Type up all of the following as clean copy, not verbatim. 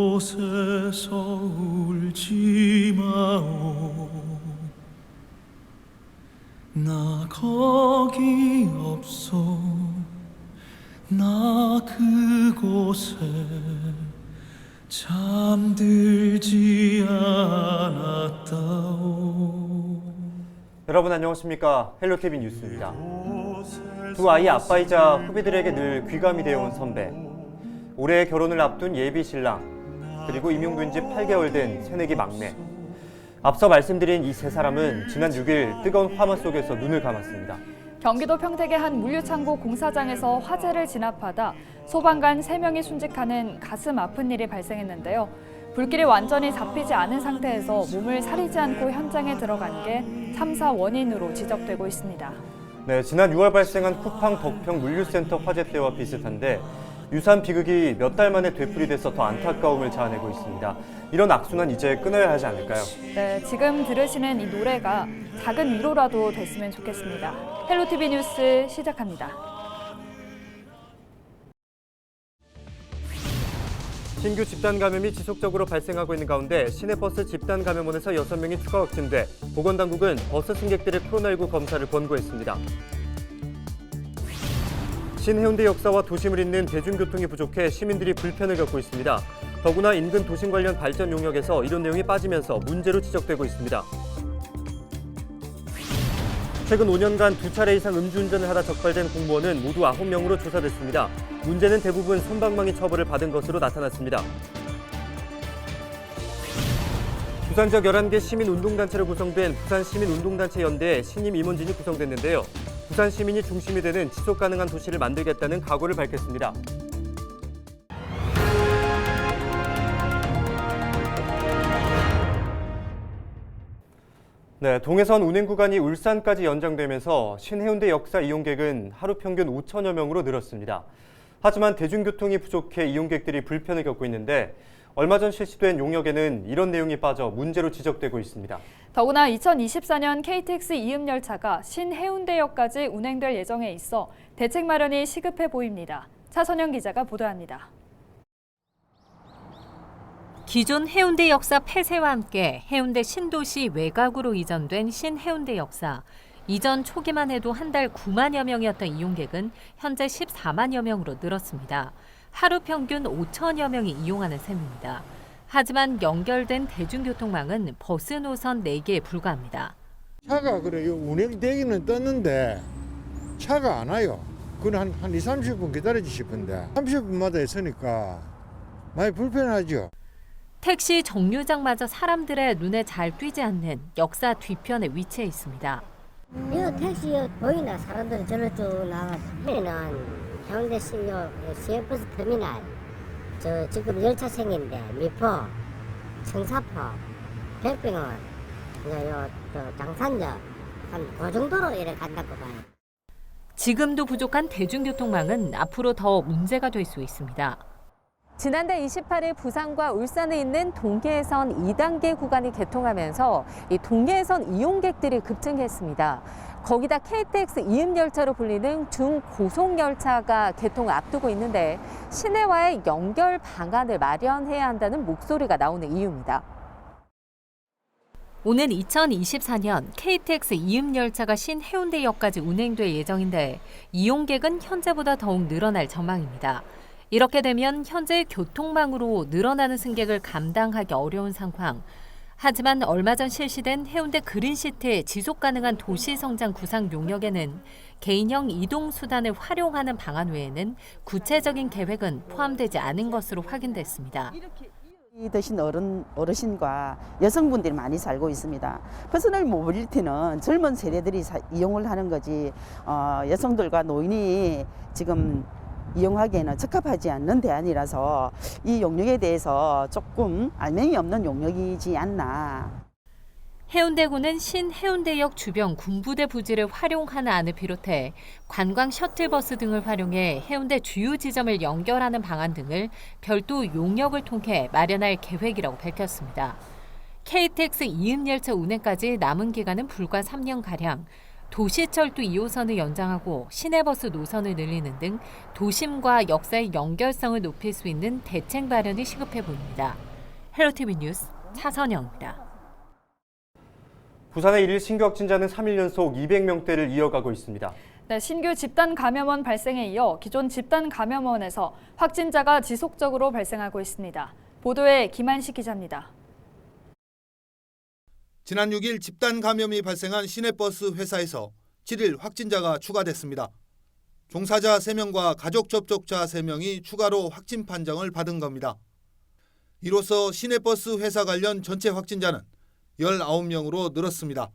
그곳에서 울지 마오. 나 거기 없어. 나 그곳에 잠들지 않았다오. 여러분 안녕하십니까? 헬로티비 뉴스입니다. 두 아이 아빠이자 후배들에게 늘 귀감이 되어온 선배. 올해 결혼을 앞둔 예비 신랑, 그리고 임용된 지 8개월 된 새내기 막내. 앞서 말씀드린 이 세 사람은 지난 6일 뜨거운 화마 속에서 눈을 감았습니다. 경기도 평택의 한 물류창고 공사장에서 화재를 진압하다 소방관 3명이 순직하는 가슴 아픈 일이 발생했는데요. 불길이 완전히 잡히지 않은 상태에서 몸을 사리지 않고 현장에 들어간 게 참사 원인으로 지적되고 있습니다. 네, 지난 6월 발생한 쿠팡 덕평 물류센터 화재 때와 비슷한데 유사한 비극이 몇 달 만에 되풀이돼서 더 안타까움을 자아내고 있습니다. 이런 악순환 이제 끊어야 하지 않을까요? 네, 지금 들으시는 이 노래가 작은 위로라도 됐으면 좋겠습니다. 헬로티비 뉴스 시작합니다. 신규 집단 감염이 지속적으로 발생하고 있는 가운데 시내버스 집단 감염원에서 6명이 추가 확진돼 보건당국은 버스 승객들의 코로나19 검사를 권고했습니다. 신해운대 역사와 도심을 잇는 대중교통이 부족해 시민들이 불편을 겪고 있습니다. 더구나 인근 도심 관련 발전 용역에서 이런 내용이 빠지면서 문제로 지적되고 있습니다. 최근 5년간 2차례 이상 음주운전을 하다 적발된 공무원은 모두 9명으로 조사됐습니다. 문제는 대부분 솜방망이 처벌을 받은 것으로 나타났습니다. 부산 지역 11개 시민운동단체로 구성된 부산시민운동단체 연대에 신임 임원진이 구성됐는데요. 부산 시민이 중심이 되는 지속가능한 도시를 만들겠다는 각오를 밝혔습니다. 네, 동해선 운행 구간이 울산까지 연장되면서 신해운대 역사 이용객은 하루 평균 5천여 명으로 늘었습니다. 하지만 대중교통이 부족해 이용객들이 불편을 겪고 있는데 얼마 전 실시된 용역에는 이런 내용이 빠져 문제로 지적되고 있습니다. 더구나 2024년 KTX 이음열차가 신해운대역까지 운행될 예정에 있어 대책 마련이 시급해 보입니다. 차선영 기자가 보도합니다. 기존 해운대 역사 폐쇄와 함께 해운대 신도시 외곽으로 이전된 신해운대 역사. 이전 초기만 해도 한 달 9만여 명이었던 이용객은 현재 14만여 명으로 늘었습니다. 하루 평균 5천여 명이 이용하는 셈입니다. 하지만 연결된 대중교통망은 버스 노선 4개에 불과합니다. 차가 그래요. 운행되기는 떴는데 차가 안 와요. 그건 한 2, 30분 기다리지 싶은데 30분마다 있으니까 많이 불편하죠. 택시 정류장마저 사람들의 눈에 잘 띄지 않는 역사 뒤편에 위치해 있습니다. 이거 택시 보이나? 사람들이 저를 쭉 나가서 여기는 해운대 시외버스 터미널, 저 지금 열차생인데 미포, 청사포, 백병원, 장산역 한 그 정도로 이래 간다고 봐요. 지금도 부족한 대중교통망은 앞으로 더 문제가 될 수 있습니다. 지난달 28일 부산과 울산에 있는 동해선 2단계 구간이 개통하면서 이 동해선 이용객들이 급증했습니다. 거기다 KTX 이음열차로 불리는 중고속열차가 개통을 앞두고 있는데 시내와의 연결 방안을 마련해야 한다는 목소리가 나오는 이유입니다. 오는 2024년 KTX 이음열차가 신해운대역까지 운행될 예정인데 이용객은 현재보다 더욱 늘어날 전망입니다. 이렇게 되면 현재 교통망으로 늘어나는 승객을 감당하기 어려운 상황. 하지만 얼마 전 실시된 해운대 그린시티의 지속가능한 도시성장 구상 용역에는 개인형 이동수단을 활용하는 방안 외에는 구체적인 계획은 포함되지 않은 것으로 확인됐습니다. 이 드신 어르신과 여성분들이 많이 살고 있습니다. 퍼스널 모빌리티는 젊은 세대들이 이용을 하는 거지 여성들과 노인이 지금 이용하기에는 적합하지 않는 대안이라서 이 용역에 대해서 조금 알맹이 없는 용역이지 않나. 해운대구는 신해운대역 주변 군부대 부지를 활용하는 안을 비롯해 관광 셔틀버스 등을 활용해 해운대 주요 지점을 연결하는 방안 등을 별도 용역을 통해 마련할 계획이라고 밝혔습니다. KTX 이음열차 운행까지 남은 기간은 불과 3년가량. 도시철도 2호선을 연장하고 시내버스 노선을 늘리는 등 도심과 역사의 연결성을 높일 수 있는 대책 마련이 시급해 보입니다. 헬로티비 뉴스 차선영입니다. 부산의 1일 신규 확진자는 3일 연속 200명대를 이어가고 있습니다. 네, 신규 집단 감염원 발생에 이어 기존 집단 감염원에서 확진자가 지속적으로 발생하고 있습니다. 보도에 김한식 기자입니다. 지난 6일 집단 감염이 발생한 시내버스 회사에서 7일 확진자가 추가됐습니다. 종사자 3명과 가족 접촉자 3명이 추가로 확진 판정을 받은 겁니다. 이로써 시내버스 회사 관련 전체 확진자는 19명으로 늘었습니다.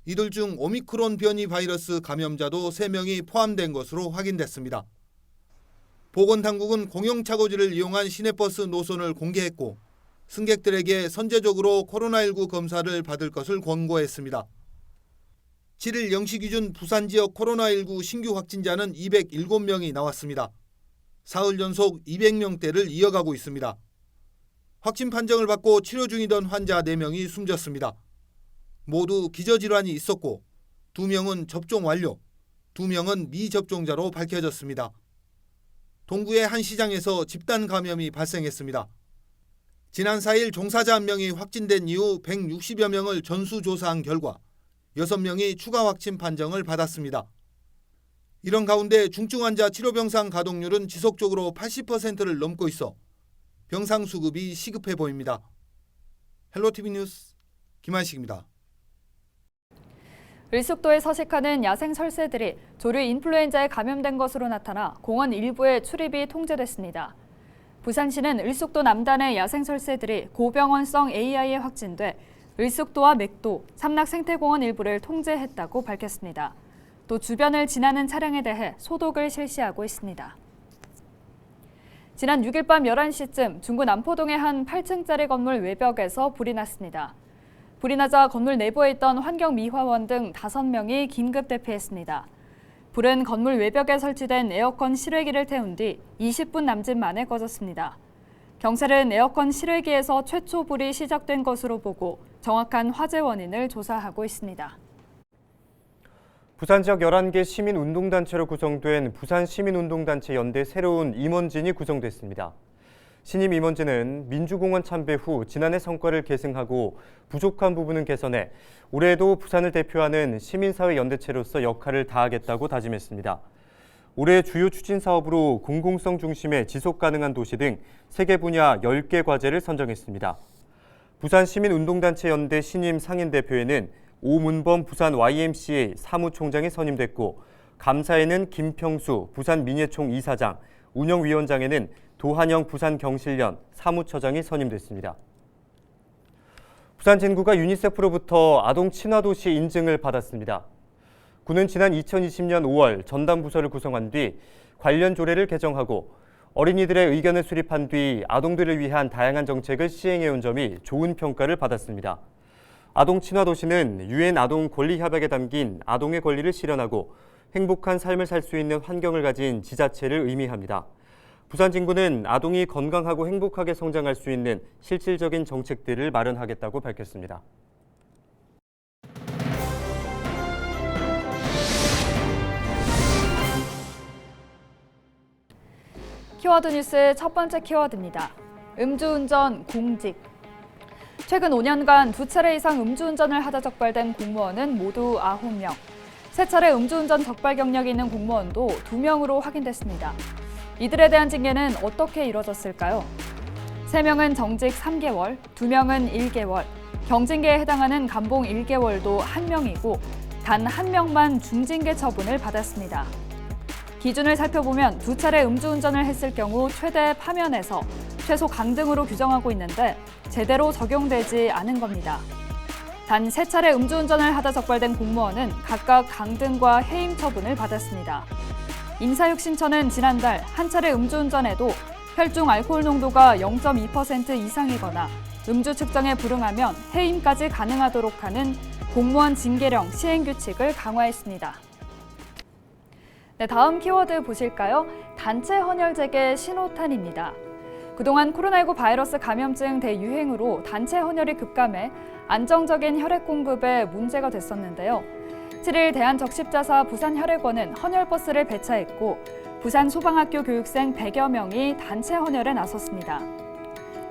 이들 중 오미크론 변이 바이러스 감염자도 3명이 포함된 것으로 확인됐습니다. 보건당국은 공영차고지를 이용한 시내버스 노선을 공개했고 승객들에게 선제적으로 코로나19 검사를 받을 것을 권고했습니다. 7일 0시 기준 부산 지역 코로나19 신규 확진자는 207명이 나왔습니다. 사흘 연속 200명대를 이어가고 있습니다. 확진 판정을 받고 치료 중이던 환자 4명이 숨졌습니다. 모두 기저질환이 있었고 2명은 접종 완료, 2명은 미접종자로 밝혀졌습니다. 동구의 한 시장에서 집단 감염이 발생했습니다. 지난 4일 종사자 1명이 확진된 이후 160여 명을 전수조사한 결과 6명이 추가 확진 판정을 받았습니다. 이런 가운데 중증 환자 치료 병상 가동률은 지속적으로 80%를 넘고 있어 병상 수급이 시급해 보입니다. 헬로티비 뉴스 김한식입니다. 을숙도에 서식하는 야생 설새들이 조류 인플루엔자에 감염된 것으로 나타나 공원 일부에 출입이 통제됐습니다. 부산시는 을숙도 남단의 야생 설새들이 고병원성 AI에 확진돼 을숙도와 맥도, 삼락생태공원 일부를 통제했다고 밝혔습니다. 또 주변을 지나는 차량에 대해 소독을 실시하고 있습니다. 지난 6일 밤 11시쯤 중구 남포동의 한 8층짜리 건물 외벽에서 불이 났습니다. 불이 나자 건물 내부에 있던 환경미화원 등 5명이 긴급 대피했습니다. 불은 건물 외벽에 설치된 에어컨 실외기를 태운 뒤 20분 남짓 만에 꺼졌습니다. 경찰은 에어컨 실외기에서 최초 불이 시작된 것으로 보고 정확한 화재 원인을 조사하고 있습니다. 부산 지역 11개 시민운동단체로 구성된 부산시민운동단체 연대 새로운 임원진이 구성됐습니다. 신임 임원진은 민주공원 참배 후 지난해 성과를 계승하고 부족한 부분은 개선해 올해에도 부산을 대표하는 시민사회 연대체로서 역할을 다하겠다고 다짐했습니다. 올해 주요 추진 사업으로 공공성 중심의 지속 가능한 도시 등 3개 분야 10개 과제를 선정했습니다. 부산시민운동단체 연대 신임 상임대표에는 오문범 부산 YMCA 사무총장이 선임됐고 감사에는 김평수 부산민예총 이사장, 운영위원장에는 도한영 부산경실련 사무처장이 선임됐습니다. 부산 진구가 유니세프로부터 아동 친화도시 인증을 받았습니다. 구는 지난 2020년 5월 전담부서를 구성한 뒤 관련 조례를 개정하고 어린이들의 의견을 수립한 뒤 아동들을 위한 다양한 정책을 시행해온 점이 좋은 평가를 받았습니다. 아동 친화도시는 UN 아동 권리 협약에 담긴 아동의 권리를 실현하고 행복한 삶을 살 수 있는 환경을 가진 지자체를 의미합니다. 부산 진구는 아동이 건강하고 행복하게 성장할 수 있는 실질적인 정책들을 마련하겠다고 밝혔습니다. 키워드 뉴스의 첫 번째 키워드입니다. 음주운전 공직. 최근 5년간 2차례 이상 음주운전을 하다 적발된 공무원은 모두 9명. 3차례 음주운전 적발 경력이 있는 공무원도 2명으로 확인됐습니다. 이들에 대한 징계는 어떻게 이뤄졌을까요? 3명은 정직 3개월, 2명은 1개월, 경징계에 해당하는 감봉 1개월도 1명이고 단 1명만 중징계 처분을 받았습니다. 기준을 살펴보면 2차례 음주운전을 했을 경우 최대 파면에서 최소 강등으로 규정하고 있는데 제대로 적용되지 않은 겁니다. 단 3차례 음주운전을 하다 적발된 공무원은 각각 강등과 해임 처분을 받았습니다. 인사혁신처는 지난달 한 차례 음주운전에도 혈중 알코올 농도가 0.2% 이상이거나 음주 측정에 불응하면 해임까지 가능하도록 하는 공무원 징계령 시행규칙을 강화했습니다. 네, 다음 키워드 보실까요? 단체 헌혈 재개 신호탄입니다. 그동안 코로나19 바이러스 감염증 대유행으로 단체 헌혈이 급감해 안정적인 혈액 공급에 문제가 됐었는데요. 7일 대한적십자사 부산혈액원은 헌혈버스를 배차했고 부산 소방학교 교육생 100여 명이 단체 헌혈에 나섰습니다.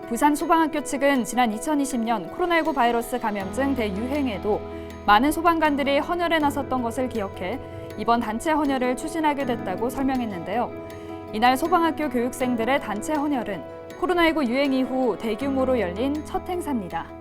부산 소방학교 측은 지난 2020년 코로나19 바이러스 감염증 대유행에도 많은 소방관들이 헌혈에 나섰던 것을 기억해 이번 단체 헌혈을 추진하게 됐다고 설명했는데요. 이날 소방학교 교육생들의 단체 헌혈은 코로나19 유행 이후 대규모로 열린 첫 행사입니다.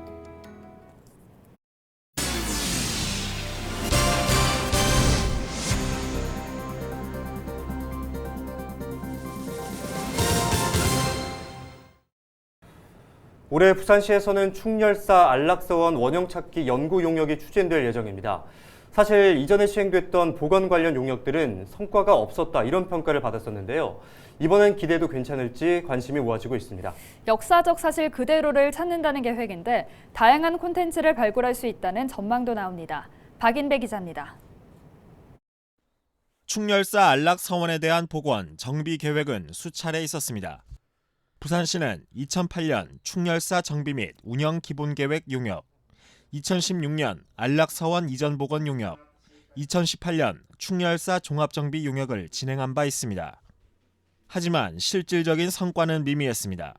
올해 부산시에서는 충렬사 안락서원 원형 찾기 연구 용역이 추진될 예정입니다. 사실 이전에 시행됐던 보건 관련 용역들은 성과가 없었다 이런 평가를 받았었는데요. 이번엔 기대도 괜찮을지 관심이 모아지고 있습니다. 역사적 사실 그대로를 찾는다는 계획인데 다양한 콘텐츠를 발굴할 수 있다는 전망도 나옵니다. 박인배 기자입니다. 충렬사 안락서원에 대한 복원, 정비 계획은 수차례 있었습니다. 부산시는 2008년 충렬사 정비 및 운영 기본계획 용역, 2016년 안락서원 이전 복원 용역, 2018년 충렬사 종합정비 용역을 진행한 바 있습니다. 하지만 실질적인 성과는 미미했습니다.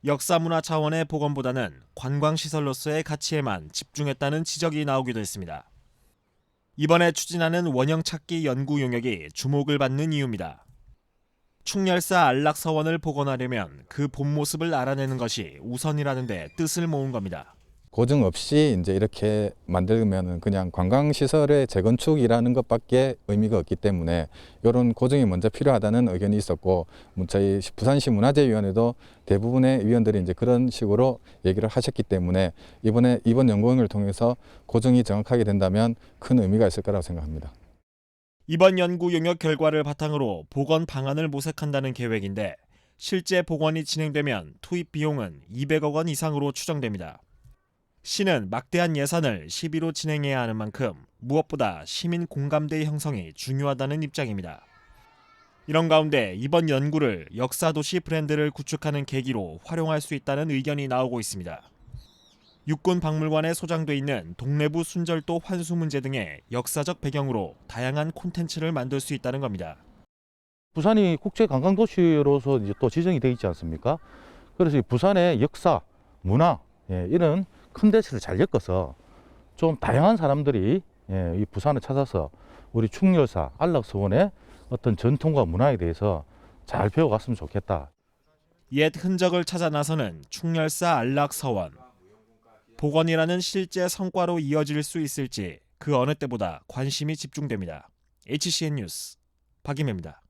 역사문화 차원의 복원보다는 관광시설로서의 가치에만 집중했다는 지적이 나오기도 했습니다. 이번에 추진하는 원형 찾기 연구 용역이 주목을 받는 이유입니다. 충렬사 안락서원을 복원하려면 그 본 모습을 알아내는 것이 우선이라는 데 뜻을 모은 겁니다. 고증 없이 이제 이렇게 만들면 그냥 관광시설의 재건축이라는 것밖에 의미가 없기 때문에 이런 고증이 먼저 필요하다는 의견이 있었고, 저희 부산시 문화재위원회도 대부분의 위원들이 이제 그런 식으로 얘기를 하셨기 때문에 이번 연구원을 통해서 고증이 정확하게 된다면 큰 의미가 있을 거라고 생각합니다. 이번 연구 용역 결과를 바탕으로 복원 방안을 모색한다는 계획인데 실제 복원이 진행되면 투입 비용은 200억 원 이상으로 추정됩니다. 시는 막대한 예산을 시비로 진행해야 하는 만큼 무엇보다 시민 공감대 형성이 중요하다는 입장입니다. 이런 가운데 이번 연구를 역사도시 브랜드를 구축하는 계기로 활용할 수 있다는 의견이 나오고 있습니다. 육군박물관에 소장돼 있는 동래부 순절도 환수 문제 등의 역사적 배경으로 다양한 콘텐츠를 만들 수 있다는 겁니다. 부산이 국제관광도시로서 이제 또 지정이 되어 있지 않습니까? 그래서 부산의 역사, 문화 이런 콘텐츠를 잘 엮어서 좀 다양한 사람들이 이 부산을 찾아서 우리 충렬사 안락서원의 어떤 전통과 문화에 대해서 잘 배워갔으면 좋겠다. 옛 흔적을 찾아 나서는 충렬사 안락서원. 복원이라는 실제 성과로 이어질 수 있을지 그 어느 때보다 관심이 집중됩니다. HCN 뉴스 박임혜입니다.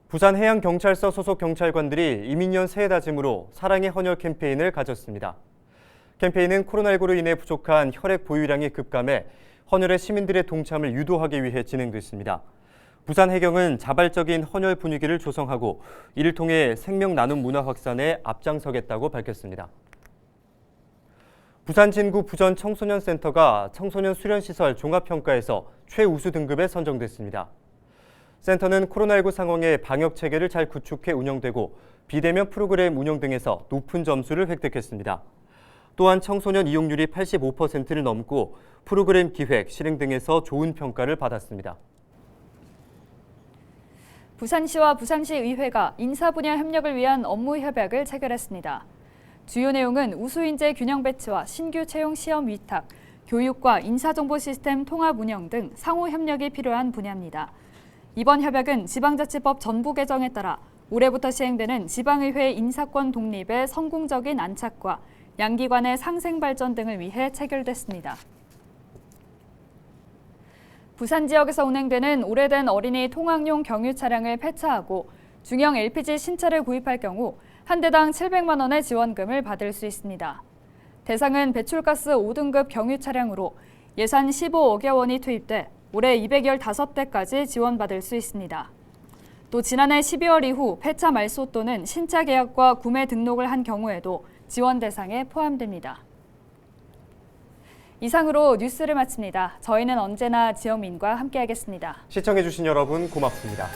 부산해양경찰서 소속 경찰관들이 이민년 새해 다짐으로 사랑의 헌혈 캠페인을 가졌습니다. 캠페인은 코로나19로 인해 부족한 혈액 보유량이 급감해 헌혈에 시민들의 동참을 유도하기 위해 진행됐습니다. 부산해경은 자발적인 헌혈 분위기를 조성하고 이를 통해 생명 나눔 문화 확산에 앞장서겠다고 밝혔습니다. 부산 진구 부전 청소년센터가 청소년 수련시설 종합평가에서 최우수 등급에 선정됐습니다. 센터는 코로나19 상황에 방역 체계를 잘 구축해 운영되고 비대면 프로그램 운영 등에서 높은 점수를 획득했습니다. 또한 청소년 이용률이 85%를 넘고 프로그램 기획, 실행 등에서 좋은 평가를 받았습니다. 부산시와 부산시 의회가 인사 분야 협력을 위한 업무 협약을 체결했습니다. 주요 내용은 우수인재 균형 배치와 신규 채용 시험 위탁, 교육과 인사정보 시스템 통합 운영 등 상호 협력이 필요한 분야입니다. 이번 협약은 지방자치법 전부 개정에 따라 올해부터 시행되는 지방의회 인사권 독립의 성공적인 안착과 양기관의 상생 발전 등을 위해 체결됐습니다. 부산 지역에서 운행되는 오래된 어린이 통학용 경유 차량을 폐차하고 중형 LPG 신차를 구입할 경우 한 대당 700만 원의 지원금을 받을 수 있습니다. 대상은 배출가스 5등급 경유 차량으로 예산 15억여 원이 투입돼 올해 215대까지 지원받을 수 있습니다. 또 지난해 12월 이후 폐차 말소 또는 신차 계약과 구매 등록을 한 경우에도 지원 대상에 포함됩니다. 이상으로 뉴스를 마칩니다. 저희는 언제나 지역민과 함께하겠습니다. 시청해주신 여러분 고맙습니다.